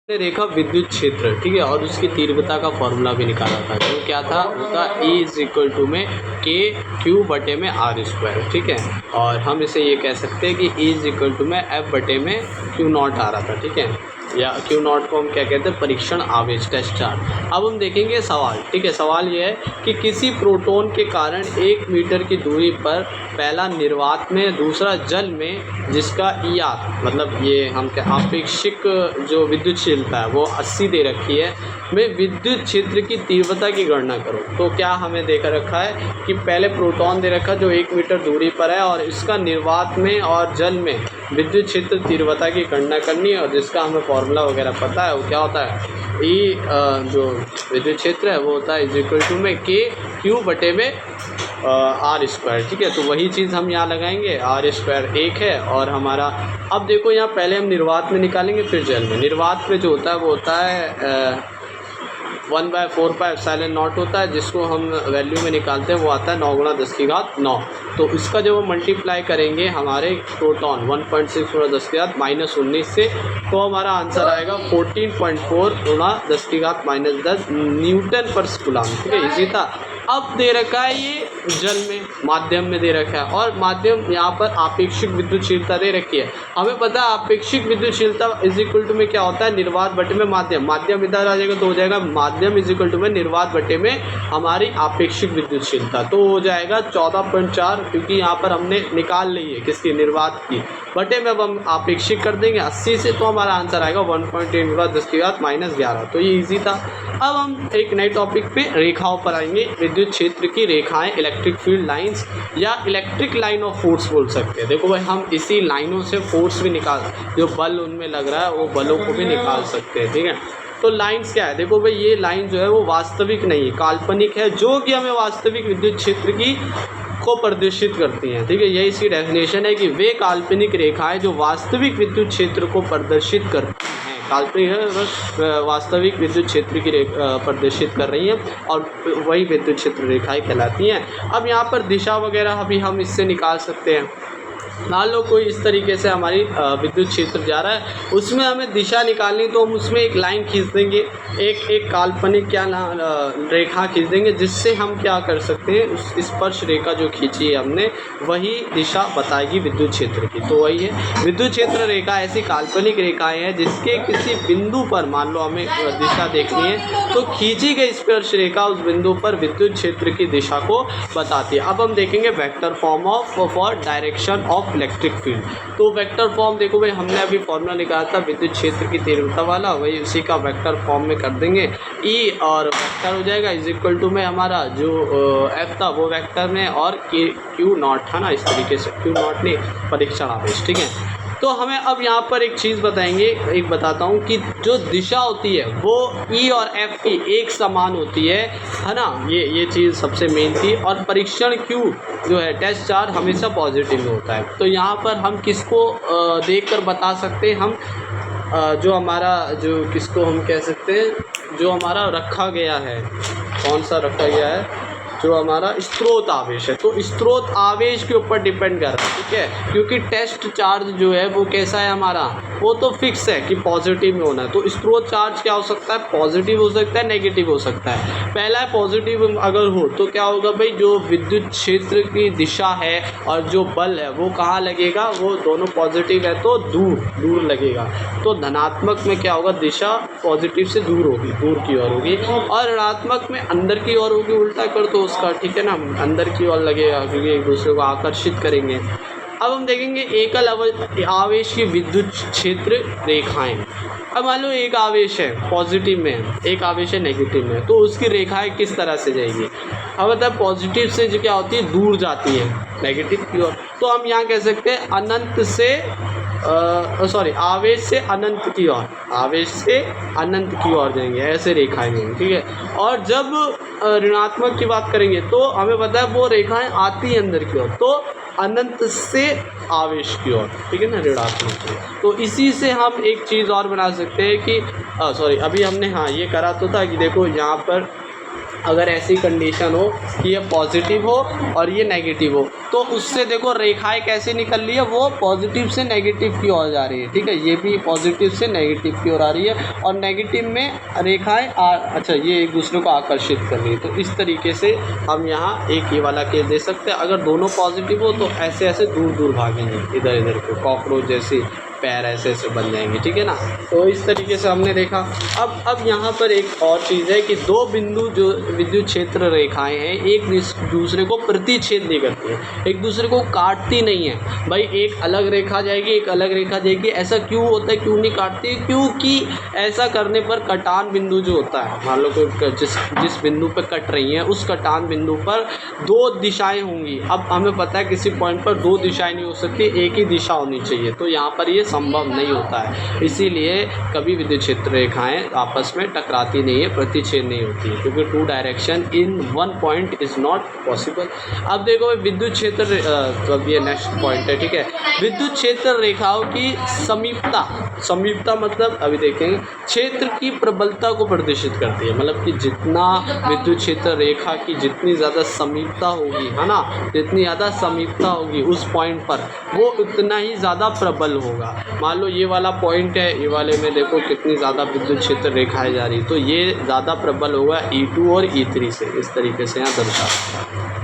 ने देखा विद्युत क्षेत्र, ठीक है, और उसकी तीव्रता का फॉर्मूला भी निकाला था, जो क्या था, वो था E में के क्यू बटे में आर स्क्वायर, ठीक है। और हम इसे ये कह सकते हैं कि E में एफ बटे में क्यू नॉट आ रहा था, ठीक है, या क्यू नॉट को हम क्या कहते हैं, परीक्षण आवेश, टेस्ट चार्ज। अब हम देखेंगे सवाल, ठीक है। सवाल ये है कि किसी प्रोटॉन के कारण 1 मीटर की दूरी पर पहला निर्वात में, दूसरा जल में, जिसका ER मतलब ये हम क्या, आपेक्षिक जो विद्युतशीलता है वो 80 दे रखी है, में विद्युत क्षेत्र की तीव्रता की गणना करो। तो क्या हमें देखा रखा है कि पहले प्रोटॉन दे रखा जो 1 मीटर दूरी पर है, और इसका निर्वात में और जल में विद्युत क्षेत्र तीव्रता की गणना करनी है, और जिसका हमें फॉर्मूला वगैरह पता है, वो क्या होता है, जो विद्युत क्षेत्र है वो होता है इज में के क्यू बटे में आर स्क्वायर, ठीक है। तो वही चीज़ हम यहाँ लगाएंगे, आर स्क्वायर 1 है, और हमारा अब देखो यहाँ पहले हम निर्वात में निकालेंगे फिर जल में। निर्वात में जो होता है वो होता है 1/4πε0 होता है, जिसको हम वैल्यू में निकालते हैं वो आता है 9 × 10⁻9। तो इसका जब हम मल्टीप्लाई करेंगे हमारे प्रोटॉन 1.6 × 10⁻19 से, तो हमारा आंसर आएगा 14.4 × 10⁻10 न्यूटन पर कूलम, ठीक है। इसी था। अब दे रखा है ये जल में, माध्यम में दे रखा है, और माध्यम यहाँ पर आपेक्षिक विद्युतशीलता दे रखी है। हमें पता है आपेक्षिक विद्युतशीलता इज में क्या होता है, निर्वात बटे में माध्यम। माध्यम इधर आ जाएगा तो हो जाएगा माध्यम इज में निर्वात बटे में हमारी आपेक्षिक विद्युतशीलता, तो हो जाएगा 14.4, क्योंकि यहाँ पर हमने निकाल ली है किसकी, निर्वात की, बटे में अब हम आपेक्षिक कर देंगे 80 से, तो हमारा आंसर आएगा 1.8 × 10⁻11। तो ये इजी था। अब हम एक नए टॉपिक पे रेखाओं पर आएंगे। विद्युत क्षेत्र की रेखाएं, इलेक्ट्रिक फील्ड लाइंस या इलेक्ट्रिक लाइन ऑफ फोर्स बोल सकते हैं। देखो भाई, हम इसी लाइनों से फोर्स भी निकाल, जो बल उनमें लग रहा है वो बलों को भी निकाल सकते हैं, ठीक है। तो लाइंस क्या है, देखो भाई, ये लाइन जो है वो वास्तविक नहीं है, काल्पनिक है, जो कि हमें वास्तविक विद्युत क्षेत्र की को प्रदर्शित करती हैं, ठीक है। यही इसकी डेफिनेशन है कि वे काल्पनिक रेखाएं जो वास्तविक विद्युत क्षेत्र को प्रदर्शित करती हैं, काल्पनिक है बस, वास्तविक विद्युत क्षेत्र की प्रदर्शित कर रही हैं, और वही विद्युत क्षेत्र रेखाएं कहलाती हैं। अब यहाँ पर दिशा वगैरह भी हम इससे निकाल सकते हैं। मान लो कोई इस तरीके से हमारी विद्युत क्षेत्र जा रहा है, उसमें हमें दिशा निकालनी, तो हम उसमें एक लाइन खींच देंगे, एक काल्पनिक क्या रेखा खींच देंगे, जिससे हम क्या कर सकते हैं, उस स्पर्श रेखा जो खींची है हमने, वही दिशा बताएगी विद्युत क्षेत्र की। तो वही है विद्युत क्षेत्र रेखा, ऐसी काल्पनिक रेखाएं हैं जिसके किसी बिंदु पर, मान लो हमें दिशा देखनी है, तो खींची गई स्पर्श रेखा उस बिंदु पर विद्युत क्षेत्र की दिशा को बताती है। अब हम देखेंगे vector form for direction of electric field. तो वेक्टर फॉर्म देखो भाई, हमने अभी फॉर्मूला निकाला था विद्युत क्षेत्र की तीव्रता वाला, वही उसी का वेक्टर फॉर्म में कर देंगे। ई और वेक्टर हो जाएगा इज में हमारा जो एफ था वो वेक्टर में, और क्यू नॉट था ना, इस तरीके से, क्यू नॉट नहीं, परीक्षण आवेश, ठीक है। तो हमें अब यहाँ पर एक चीज़ बताएंगे, एक बताता हूँ कि जो दिशा होती है वो ई और एफ की एक समान होती है ना, ये चीज़ सबसे मेन थी। और परीक्षण क्यू जो है, टेस्ट चार्ज, हमेशा पॉजिटिव में होता है। तो यहाँ पर हम किसको देखकर बता सकते हैं, हम जो हमारा, जो किसको हम कह सकते हैं, जो हमारा रखा गया है, कौन सा रखा गया है, जो हमारा स्रोत आवेश है, तो स्रोत आवेश के ऊपर डिपेंड कर रहा है, ठीक है। क्योंकि टेस्ट चार्ज जो है वो कैसा है हमारा, वो तो फिक्स है कि पॉजिटिव में होना है। तो स्रोत चार्ज क्या हो सकता है, पॉजिटिव हो सकता है, नेगेटिव हो सकता है। पहला है पॉजिटिव अगर हो तो क्या होगा भाई, जो विद्युत क्षेत्र की दिशा है और जो बल है वो कहाँ लगेगा, वो दोनों पॉजिटिव है तो दूर लगेगा। तो धनात्मक में क्या होगा, दिशा पॉजिटिव से दूर होगी, दूर की ओर होगी, और ऋणात्मक में अंदर की ओर होगी, उल्टा कर तो उसका, ठीक है ना, अंदर की ओर लगेगा, क्योंकि एक दूसरे को आकर्षित करेंगे। अब हम देखेंगे एकल आवेश की विद्युत क्षेत्र रेखाएं। अब मान लो एक आवेश है पॉजिटिव में, एक आवेश है नेगेटिव में, तो उसकी रेखाएं किस तरह से जाएगी। अब मतलब पॉजिटिव से जो क्या होती है, दूर जाती है नेगेटिव की ओर। तो हम यहाँ कह सकते हैं अनंत से आवेश से अनंत की ओर, आवेश से अनंत की ओर जाएंगे, ऐसे रेखाएं जाएंगी, ठीक है। और जब ऋणात्मक की बात करेंगे तो हमें पता है वो रेखाएं आती हैं अंदर की ओर, तो अनंत से आवेश की ओर, ठीक है ना, ऋणात्मक की। तो इसी से हम एक चीज़ और बना सकते हैं कि अभी हमने हाँ ये करा तो था कि देखो यहाँ पर अगर ऐसी कंडीशन हो कि ये पॉजिटिव हो और ये नेगेटिव हो, तो उससे देखो रेखाएं कैसे निकल रही है, वो पॉजिटिव से नेगेटिव की ओर जा रही है, ठीक है। ये भी पॉजिटिव से नेगेटिव की ओर आ रही है और नेगेटिव में रेखाएं अच्छा ये एक दूसरे को आकर्षित कर रही है। तो इस तरीके से हम यहाँ एक ये वाला केस दे सकते हैं। अगर दोनों पॉजिटिव हो तो ऐसे ऐसे दूर दूर भागेंगे, इधर इधर को कॉकरोच जैसे पैर ऐसे ऐसे बन जाएंगे, ठीक है ना। तो इस तरीके से हमने देखा। अब यहाँ पर एक और चीज़ है कि दो बिंदु जो विद्युत क्षेत्र रेखाएं हैं एक दूसरे को प्रतिच्छेद नहीं करती है, एक दूसरे को काटती नहीं है। भाई एक अलग रेखा जाएगी, एक अलग रेखा जाएगी, ऐसा क्यों होता है, क्यों नहीं काटती? क्योंकि ऐसा करने पर कटान बिंदु जो होता है, मान लो कोई जिस बिंदु पर कट रही है उस कटान बिंदु पर दो दिशाएँ होंगी। अब हमें पता है किसी पॉइंट पर दो दिशाएँ नहीं हो सकती, एक ही दिशा होनी चाहिए। तो यहाँ पर ये संभव नहीं होता है, इसीलिए कभी विद्युत क्षेत्र रेखाएं आपस में टकराती नहीं है, प्रतिच्छेद नहीं होती है, क्योंकि two direction in one point is not possible. अब देखो विद्युत क्षेत्र तो ये नेक्स्ट पॉइंट है, ठीक है। विद्युत क्षेत्र रेखाओं की समीपता मतलब अभी देखेंगे क्षेत्र की प्रबलता को प्रदर्शित करती है। मतलब कि जितना विद्युत क्षेत्र रेखा की जितनी ज़्यादा समीपता होगी, है ना, जितनी ज़्यादा समीपता होगी उस पॉइंट पर, वो उतना ही ज़्यादा प्रबल होगा। मान लो ये वाला पॉइंट है, ये वाले में देखो कितनी ज़्यादा विद्युत क्षेत्र रेखाएं जा रही, तो ये ज़्यादा प्रबल होगा E2 और E3 से। इस तरीके से यहाँ दर्शा।